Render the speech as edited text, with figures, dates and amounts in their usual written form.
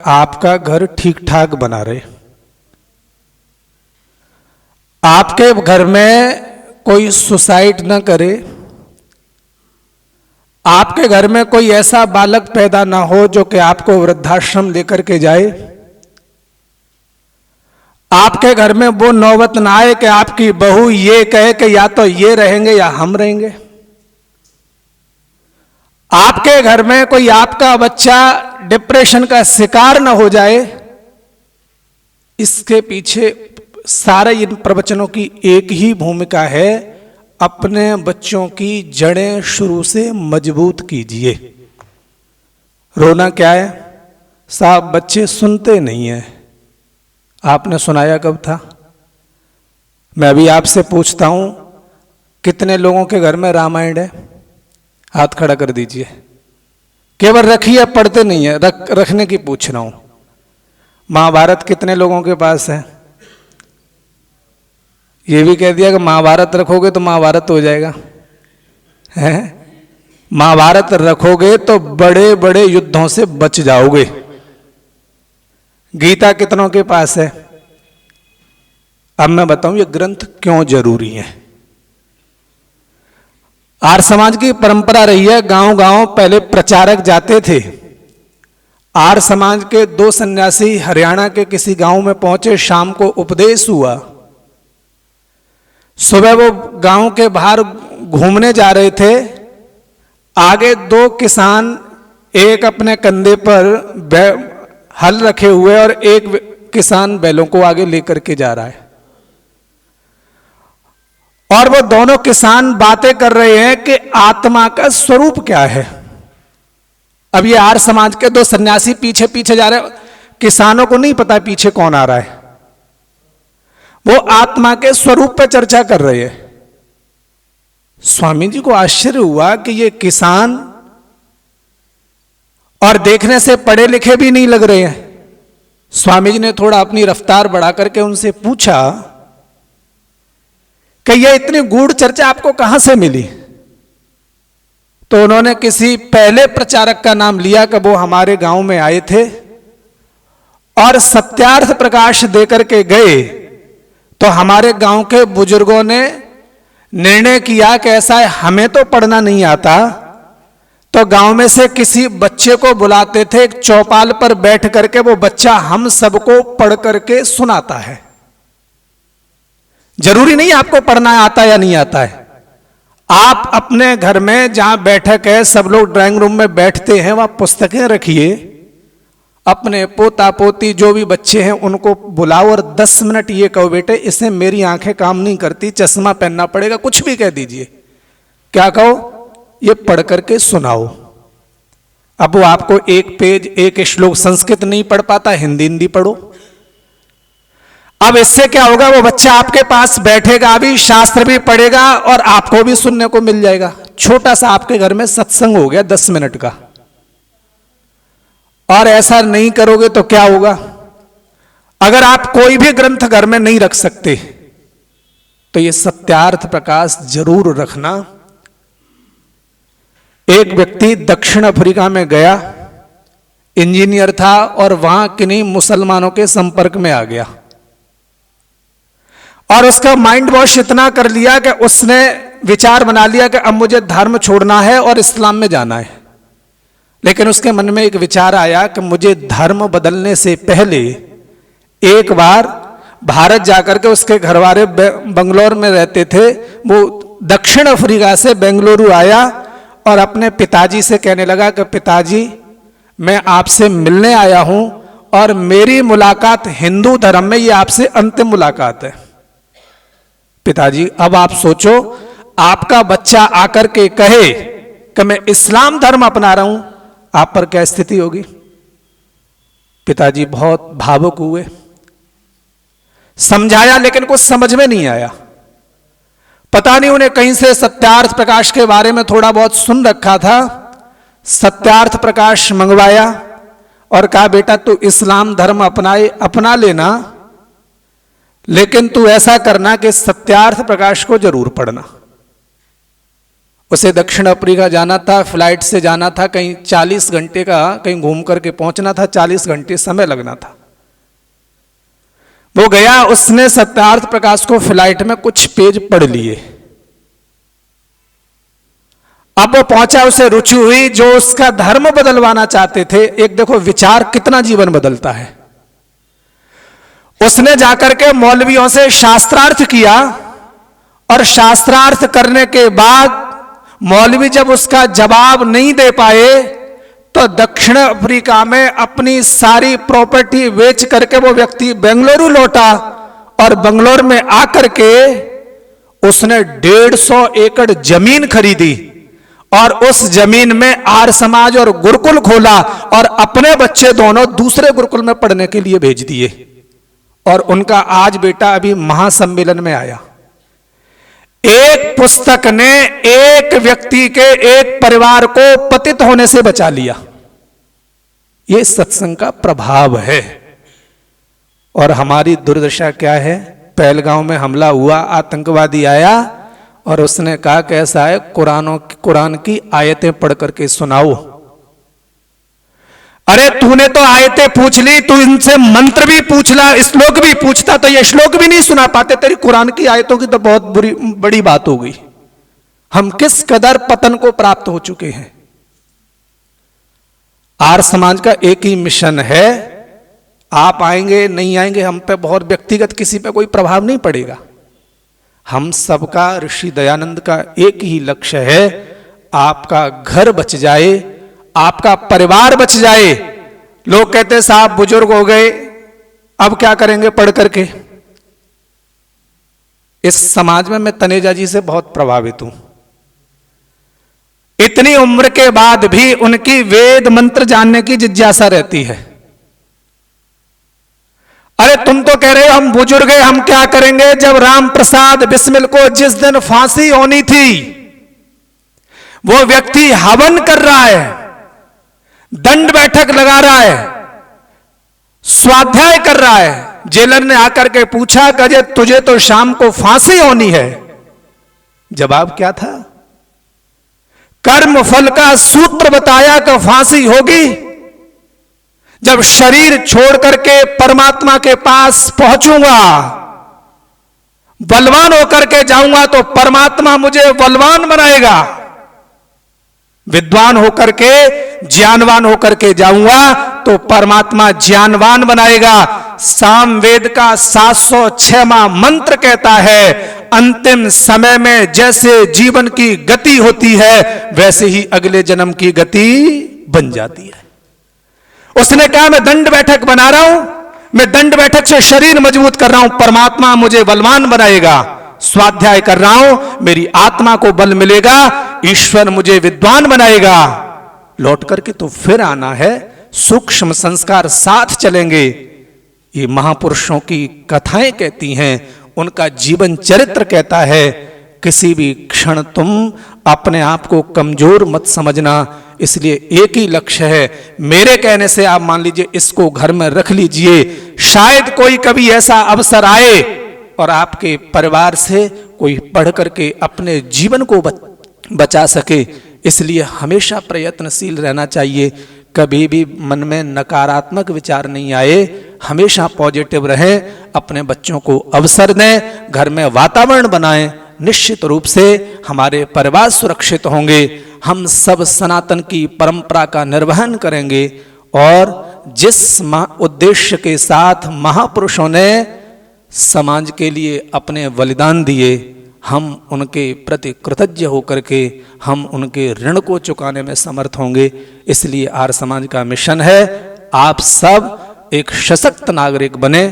आपका घर ठीक ठाक बना रहे, आपके घर में कोई सुसाइड न करे, आपके घर में कोई ऐसा बालक पैदा ना हो जो कि आपको वृद्धाश्रम लेकर के जाए, आपके घर में वो नौबत ना आए कि आपकी बहू ये कहे कि या तो ये रहेंगे या हम रहेंगे, आपके घर में कोई आपका बच्चा डिप्रेशन का शिकार न हो जाए। इसके पीछे सारे इन प्रवचनों की एक ही भूमिका है, अपने बच्चों की जड़ें शुरू से मजबूत कीजिए। रोना क्या है साहब, बच्चे सुनते नहीं हैं। आपने सुनाया कब था? मैं अभी आपसे पूछता हूं, कितने लोगों के घर में रामायण है? हाथ खड़ा कर दीजिए। केवल रखिए, पढ़ते नहीं है, रखने की पूछ रहा हूं। महाभारत कितने लोगों के पास है? ये भी कह दिया कि महाभारत रखोगे तो महाभारत हो जाएगा, है? महाभारत रखोगे तो बड़े बड़े युद्धों से बच जाओगे। गीता कितनों के पास है? अब मैं बताऊं ये ग्रंथ क्यों जरूरी है। आर्य समाज की परंपरा रही है, गांव गांव पहले प्रचारक जाते थे। आर्य समाज के दो सन्यासी हरियाणा के किसी गांव में पहुंचे, शाम को उपदेश हुआ। सुबह वो गांव के बाहर घूमने जा रहे थे, आगे दो किसान एक अपने कंधे पर हल रखे हुए और एक किसान बैलों को आगे लेकर के जा रहा है, और वो दोनों किसान बातें कर रहे हैं कि आत्मा का स्वरूप क्या है। अब ये आर्य समाज के दो सन्यासी पीछे पीछे जा रहे हैं, किसानों को नहीं पता पीछे कौन आ रहा है। वो आत्मा के स्वरूप पे चर्चा कर रहे हैं। स्वामी जी को आश्चर्य हुआ कि ये किसान और देखने से पढ़े लिखे भी नहीं लग रहे हैं। स्वामी जी ने थोड़ा अपनी रफ्तार बढ़ा करके उनसे पूछा कि ये इतनी गूढ़ चर्चा आपको कहां से मिली? तो उन्होंने किसी पहले प्रचारक का नाम लिया कि वो हमारे गांव में आए थे और सत्यार्थ प्रकाश देकर के गए, तो हमारे गांव के बुजुर्गों ने निर्णय किया कि ऐसा है, हमें तो पढ़ना नहीं आता, तो गांव में से किसी बच्चे को बुलाते थे, एक चौपाल पर बैठ करके वो बच्चा हम सबको पढ़ करके सुनाता है। जरूरी नहीं आपको पढ़ना आता या नहीं आता है। आप अपने घर में जहां बैठक है, सब लोग ड्राइंग रूम में बैठते हैं, वहां पुस्तकें रखिए, अपने पोता पोती जो भी बच्चे हैं उनको बुलाओ और 10 मिनट ये कहो, बेटे इससे मेरी आंखें काम नहीं करती, चश्मा पहनना पड़ेगा, कुछ भी कह दीजिए। क्या कहो? ये पढ़ करके सुनाओ। अब वो आपको एक पेज एक श्लोक संस्कृत नहीं पढ़ पाता, हिंदी पढ़ो। अब इससे क्या होगा, वो बच्चा आपके पास बैठेगा भी, शास्त्र भी पढ़ेगा और आपको भी सुनने को मिल जाएगा। छोटा सा आपके घर में सत्संग हो गया 10 मिनट का। और ऐसा नहीं करोगे तो क्या होगा? अगर आप कोई भी ग्रंथ घर में नहीं रख सकते तो ये सत्यार्थ प्रकाश जरूर रखना। एक व्यक्ति दक्षिण अफ्रीका में गया, इंजीनियर था और वहां किन्हीं मुसलमानों के संपर्क में आ गया और उसका माइंड वॉश इतना कर लिया कि उसने विचार बना लिया कि अब मुझे धर्म छोड़ना है और इस्लाम में जाना है। लेकिन उसके मन में एक विचार आया कि मुझे धर्म बदलने से पहले एक बार भारत जाकर के, उसके घरवाले बंगलौर में रहते थे, वो दक्षिण अफ्रीका से बेंगलुरु आया और अपने पिताजी से कहने लगा कि पिताजी मैं आपसे मिलने आया हूं और मेरी मुलाकात हिंदू धर्म में, ये आपसे अंतिम मुलाकात है। पिताजी अब आप सोचो, आपका बच्चा आकर के कहे कि मैं इस्लाम धर्म अपना रहा हूं, आप पर क्या स्थिति होगी? पिताजी बहुत भावुक हुए, समझाया लेकिन कुछ समझ में नहीं आया। पता नहीं उन्हें कहीं से सत्यार्थ प्रकाश के बारे में थोड़ा बहुत सुन रखा था। सत्यार्थ प्रकाश मंगवाया और कहा बेटा तू इस्लाम धर्म अपना लेना, लेकिन तू ऐसा करना कि सत्यार्थ प्रकाश को जरूर पढ़ना। उसे दक्षिण अफ्रीका जाना था, फ्लाइट से जाना था, कहीं 40 घंटे का कहीं घूम करके पहुंचना था, 40 घंटे समय लगना था। वो गया, उसने सत्यार्थ प्रकाश को फ्लाइट में कुछ पेज पढ़ लिए। अब वो पहुंचा, उसे रुचि हुई, जो उसका धर्म बदलवाना चाहते थे। एक देखो विचार कितना जीवन बदलता है। उसने जाकर के मौलवियों से शास्त्रार्थ किया और शास्त्रार्थ करने के बाद मौलवी जब उसका जवाब नहीं दे पाए तो दक्षिण अफ्रीका में अपनी सारी प्रॉपर्टी बेच करके वो व्यक्ति बेंगलुरु लौटा और बेंगलोर में आकर के उसने 150 एकड़ जमीन खरीदी और उस जमीन में आर्य समाज और गुरुकुल खोला और अपने बच्चे दोनों दूसरे गुरुकुल में पढ़ने के लिए भेज दिए। और उनका आज बेटा अभी महासम्मेलन में आया। एक पुस्तक ने एक व्यक्ति के, एक परिवार को पतित होने से बचा लिया। यह सत्संग का प्रभाव है। और हमारी दुर्दशा क्या है? पहलगांव में हमला हुआ, आतंकवादी आया और उसने कहा कैसा है, कुरान की आयतें पढ़ करके सुनाओ। अरे तूने तो आयतें पूछ ली, तू इनसे मंत्र भी पूछला, श्लोक भी पूछता तो ये श्लोक भी नहीं सुना पाते। तेरी कुरान की आयतों की तो बहुत बड़ी बात हो गई। हम किस कदर पतन को प्राप्त हो चुके हैं। आर्य समाज का एक ही मिशन है, आप आएंगे नहीं आएंगे हम पे बहुत व्यक्तिगत किसी पे कोई प्रभाव नहीं पड़ेगा। हम सबका, ऋषि दयानंद का एक ही लक्ष्य है, आपका घर बच जाए, आपका परिवार बच जाए। लोग कहते साहब बुजुर्ग हो गए, अब क्या करेंगे पढ़ करके। इस समाज में मैं तनेजा जी से बहुत प्रभावित हूं। इतनी उम्र के बाद भी उनकी वेद मंत्र जानने की जिज्ञासा रहती है। अरे तुम तो कह रहे हो हम बुजुर्ग हैं, हम क्या करेंगे। जब राम प्रसाद बिस्मिल को जिस दिन फांसी होनी थी, वो व्यक्ति हवन कर रहा है, दंड बैठक लगा रहा है, स्वाध्याय कर रहा है। जेलर ने आकर के पूछा कि तुझे तो शाम को फांसी होनी है। जवाब क्या था? कर्म फल का सूत्र बताया कि फांसी होगी जब शरीर छोड़ करके परमात्मा के पास पहुंचूंगा, बलवान होकर के जाऊंगा तो परमात्मा मुझे बलवान बनाएगा, विद्वान होकर के, ज्ञानवान होकर के जाऊंगा तो परमात्मा ज्ञानवान बनाएगा। सामवेद का 706वां मंत्र कहता है, अंतिम समय में जैसे जीवन की गति होती है वैसे ही अगले जन्म की गति बन जाती है। उसने कहा मैं दंड बैठक बना रहा हूं, मैं दंड बैठक से शरीर मजबूत कर रहा हूं, परमात्मा मुझे बलवान बनाएगा। स्वाध्याय कर रहा हूं, मेरी आत्मा को बल मिलेगा, ईश्वर मुझे विद्वान बनाएगा। लौट करके तो फिर आना है, सूक्ष्म संस्कार साथ चलेंगे। ये महापुरुषों की कथाएं कहती हैं, उनका जीवन चरित्र कहता है, किसी भी क्षण तुम अपने आप को कमजोर मत समझना। इसलिए एक ही लक्ष्य है, मेरे कहने से आप मान लीजिए इसको घर में रख लीजिए, शायद कोई कभी ऐसा अवसर आए और आपके परिवार से कोई पढ़ करके अपने जीवन को बचा सके। इसलिए हमेशा प्रयत्नशील रहना चाहिए। कभी भी मन में नकारात्मक विचार नहीं आए, हमेशा पॉजिटिव रहें, अपने बच्चों को अवसर दें, घर में वातावरण बनाएं। निश्चित रूप से हमारे परिवार सुरक्षित होंगे, हम सब सनातन की परंपरा का निर्वहन करेंगे और जिस उद्देश्य के साथ महापुरुषों ने समाज के लिए अपने बलिदान दिए, हम उनके प्रति कृतज्ञ होकर के हम उनके ऋण को चुकाने में समर्थ होंगे। इसलिए आर्य समाज का मिशन है, आप सब एक सशक्त नागरिक बने,